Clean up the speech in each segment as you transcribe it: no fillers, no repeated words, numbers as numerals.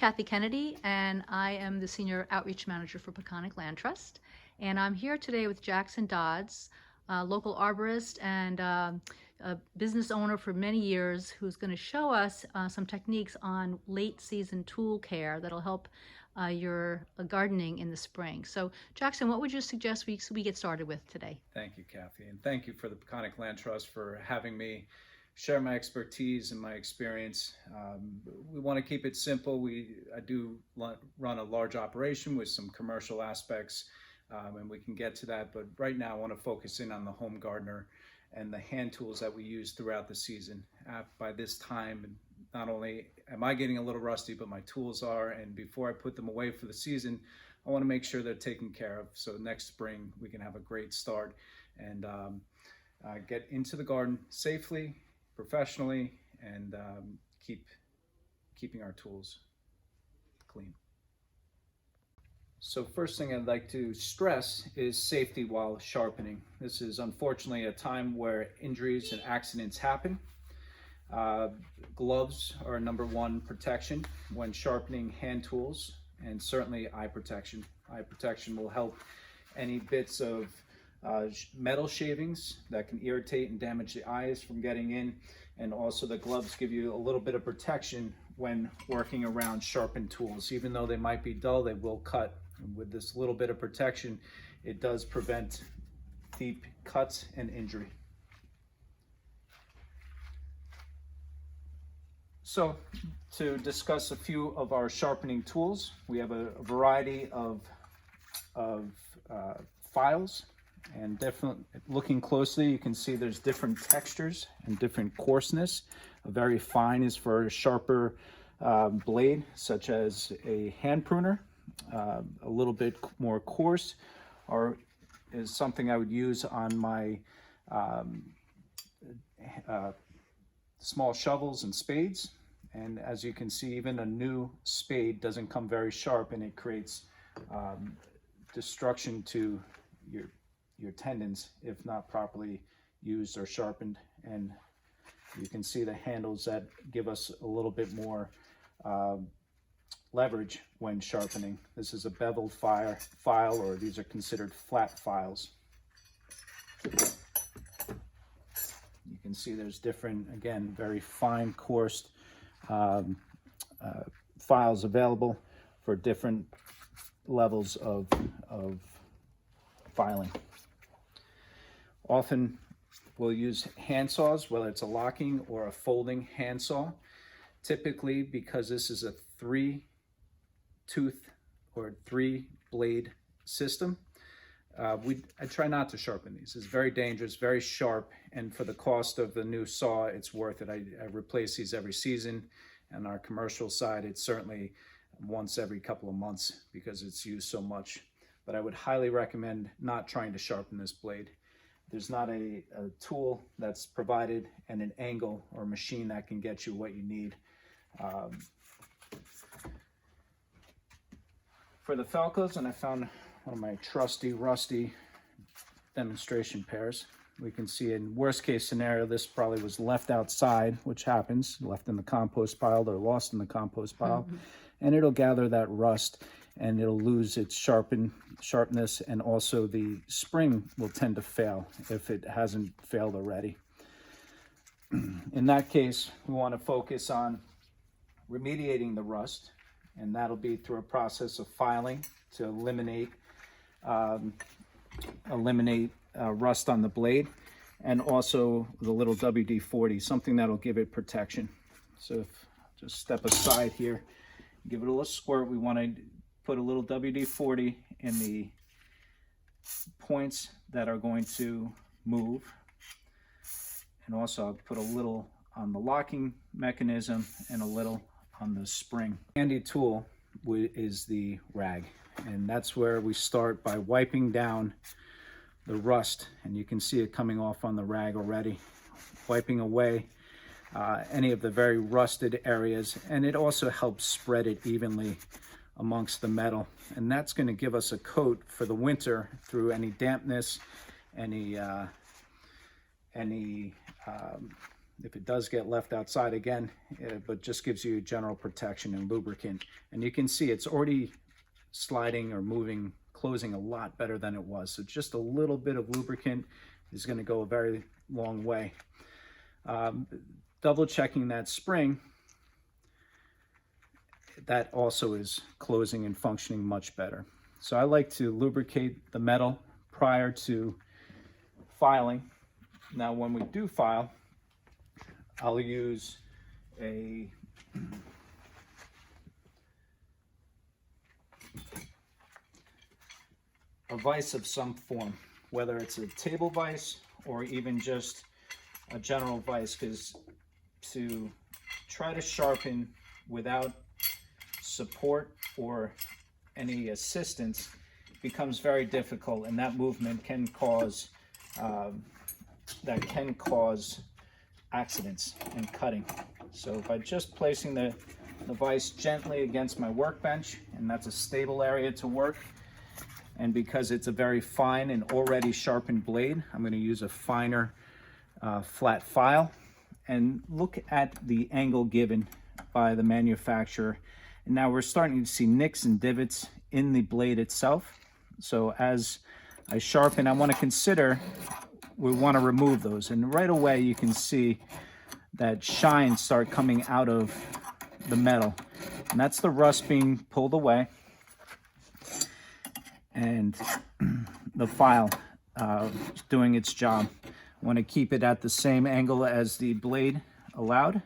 Kathy Kennedy, and I am the Senior Outreach Manager for Peconic Land Trust. And I'm here today with Jackson Dodds, a local arborist and a business owner for many years, who's going to show us some techniques on late season tool care that'll help your gardening in the spring. So Jackson, what would you suggest we get started with today? Thank you, Kathy, and thank you for the Peconic Land Trust for having me share my expertise and my experience. We want to keep it simple. I do run a large operation with some commercial aspects, and we can get to that. But right now I want to focus in on the home gardener and the hand tools that we use throughout the season. By this time, not only am I getting a little rusty, but my tools are, and before I put them away for the season, I want to make sure they're taken care of, so next spring we can have a great start and get into the garden safely, professionally, and keeping our tools clean. So first thing I'd like to stress is safety while sharpening. This is unfortunately a time where injuries and accidents happen. Gloves are number one protection when sharpening hand tools, and certainly eye protection. Eye protection will help any bits of metal shavings that can irritate and damage the eyes from getting in, and also the gloves give you a little bit of protection when working around sharpened tools. Even though they might be dull, they will cut. And with this little bit of protection, it does prevent deep cuts and injury. So to discuss a few of our sharpening tools, we have a variety of files, and definitely looking closely you can see there's different textures and different coarseness. A very fine is for a sharper blade, such as a hand pruner. A little bit more coarse is something I would use on my small shovels and spades. And as you can see, even a new spade doesn't come very sharp, and it creates destruction to your tendons if not properly used or sharpened. And you can see the handles that give us a little bit more leverage when sharpening. This is a beveled file, or these are considered flat files. You can see there's different, again, very fine, coarse files available for different levels of filing. Often we'll use hand saws, whether it's a locking or a folding hand saw. Typically, because this is a 3-tooth or 3-blade system, I try not to sharpen these. It's very dangerous, very sharp, and for the cost of the new saw, it's worth it. I replace these every season. On our commercial side, it's certainly once every couple of months because it's used so much. But I would highly recommend not trying to sharpen this blade. There's not a tool that's provided and an angle or machine that can get you what you need. For the Felcos, and I found one of my trusty, rusty demonstration pairs. We can see in worst case scenario, this probably was left outside, which happens, left in the compost pile or lost in the compost pile. And it'll gather that rust and it'll lose its sharpness, and also the spring will tend to fail if it hasn't failed already. In that case, we want to focus on remediating the rust, and that'll be through a process of filing to eliminate rust on the blade, and also the little WD-40, something that'll give it protection. So if just step aside here, give it a little squirt. We want to put a little WD-40 in the points that are going to move, and also I'll put a little on the locking mechanism and a little on the spring. Handy tool is the rag, and that's where we start by wiping down the rust, and you can see it coming off on the rag already, wiping away any of the very rusted areas, and it also helps spread it evenly amongst the metal, and that's going to give us a coat for the winter through any dampness, any if it does get left outside again, but just gives you general protection and lubricant. And you can see it's already sliding or moving, closing a lot better than it was. So just a little bit of lubricant is going to go a very long way. Double checking that spring, that also is closing and functioning much better. So I like to lubricate the metal prior to filing. Now when we do file, I'll use a vise of some form, whether it's a table vise or even just a general vise, because to try to sharpen without support or any assistance becomes very difficult, and that movement can cause accidents and cutting. So by just placing the vise gently against my workbench, and that's a stable area to work, and because it's a very fine and already sharpened blade, I'm going to use a finer flat file, and look at the angle given by the manufacturer. And now we're starting to see nicks and divots in the blade itself. So as I sharpen, I want to consider, we want to remove those. And right away you can see that shine start coming out of the metal. And that's the rust being pulled away. And the file doing its job. I want to keep it at the same angle as the blade allowed.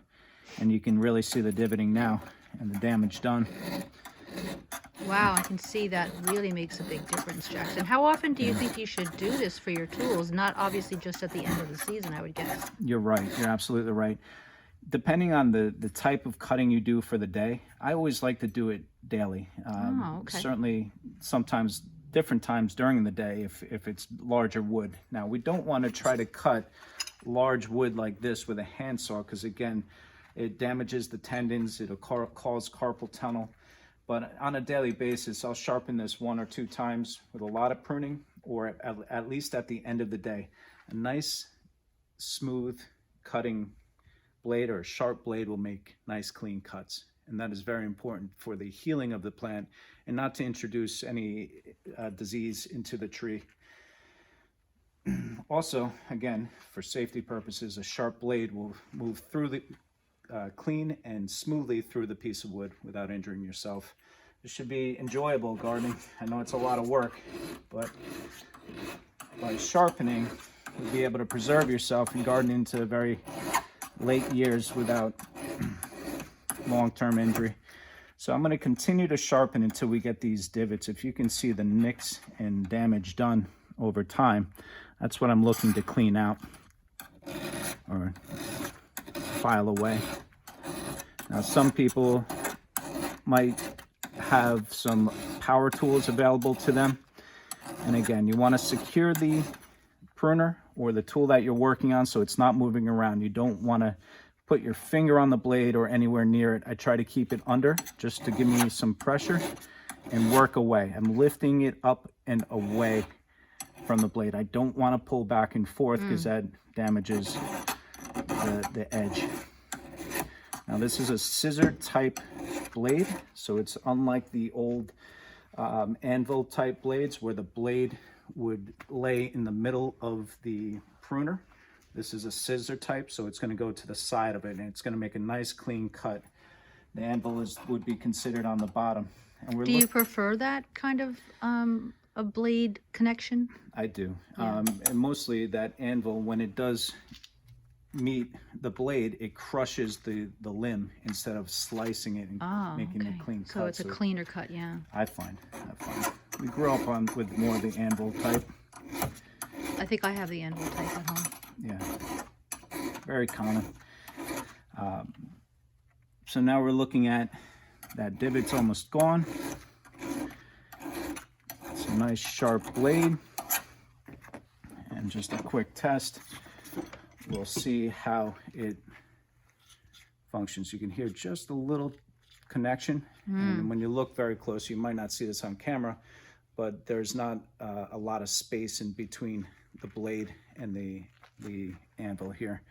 And you can really see the divoting now and the damage done. Wow, I can see that really makes a big difference, Jackson. How often do you think you should do this for your tools? Not obviously just at the end of the season, I would guess. You're right. You're absolutely right. Depending on the type of cutting you do for the day, I always like to do it daily. Okay. Certainly sometimes different times during the day if it's larger wood. Now, we don't want to try to cut large wood like this with a handsaw, because again, it damages the tendons, it'll cause carpal tunnel. But on a daily basis, I'll sharpen this 1 or 2 times with a lot of pruning, or at least at the end of the day. A nice, smooth cutting blade or a sharp blade will make nice, clean cuts. And that is very important for the healing of the plant and not to introduce any disease into the tree. Also, again, for safety purposes, a sharp blade will move through the clean and smoothly through the piece of wood without injuring yourself. It should be enjoyable gardening. I know it's a lot of work, but by sharpening, you'll be able to preserve yourself and garden into very late years without long-term injury. So I'm going to continue to sharpen until we get these divots. If you can see the nicks and damage done over time, that's what I'm looking to clean out or file away. Now, some people might have some power tools available to them. And again, you want to secure the pruner or the tool that you're working on so it's not moving around. You don't want to put your finger on the blade or anywhere near it. I try to keep it under just to give me some pressure and work away. I'm lifting it up and away from the blade. I don't want to pull back and forth because that damages the edge. Now, this is a scissor type blade, so it's unlike the old anvil type blades where the blade would lay in the middle of the pruner. This is a scissor type, so it's going to go to the side of it, and it's going to make a nice clean cut. The anvil would be considered on the bottom. And Do you prefer that kind of a blade connection? I do. Yeah. And mostly that anvil, when it does meet the blade, it crushes the limb instead of slicing it and making a clean cut. So it's a cleaner cut, yeah. I find. We grew up with more of the anvil type. I think I have the anvil type at home. Yeah, very common. So now we're looking at that divot's almost gone. It's a nice sharp blade. And just a quick test. We'll see how it functions. You can hear just a little connection. And when you look very close, you might not see this on camera, but there's not a lot of space in between the blade and the anvil here.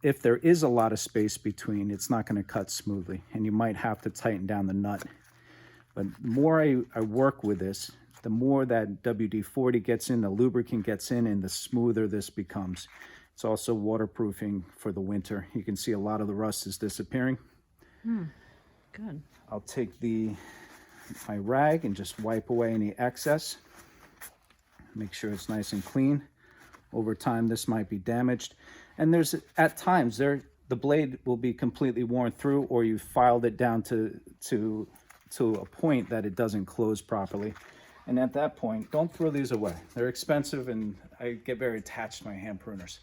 If there is a lot of space between, it's not going to cut smoothly, and you might have to tighten down the nut. But the more I work with this, the more that WD-40 gets in, the lubricant gets in, and the smoother this becomes. It's also waterproofing for the winter. You can see a lot of the rust is disappearing. Good. I'll take my rag and just wipe away any excess. Make sure it's nice and clean. Over time, this might be damaged. And there's, at times, the blade will be completely worn through, or you filed it down to a point that it doesn't close properly. And at that point, don't throw these away. They're expensive, and I get very attached to my hand pruners.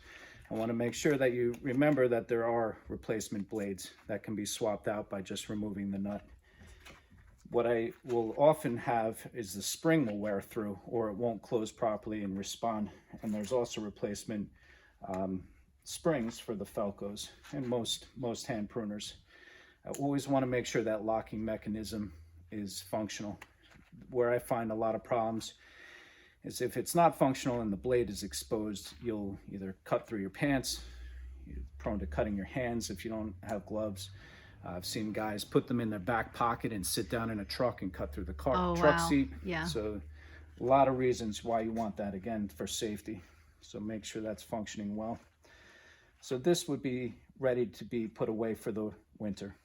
I want to make sure that you remember that there are replacement blades that can be swapped out by just removing the nut. What I will often have is the spring will wear through, or it won't close properly and respond. And there's also replacement springs for the Felcos and most hand pruners. I always want to make sure that locking mechanism is functional. Where I find a lot of problems is if it's not functional and the blade is exposed, you'll either cut through your pants, you're prone to cutting your hands if you don't have gloves. I've seen guys put them in their back pocket and sit down in a truck and cut through the truck seat. Yeah. So a lot of reasons why you want that, again, for safety. So make sure that's functioning well. So this would be ready to be put away for the winter.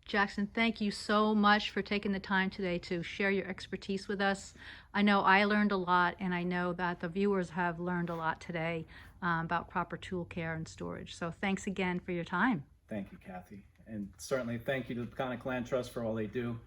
Jackson, thank you so much for taking the time today to share your expertise with us. I know I learned a lot, and I know that the viewers have learned a lot today about proper tool care and storage. So thanks again for your time. Thank you, Kathy. And certainly thank you to the Peconic Land Trust for all they do.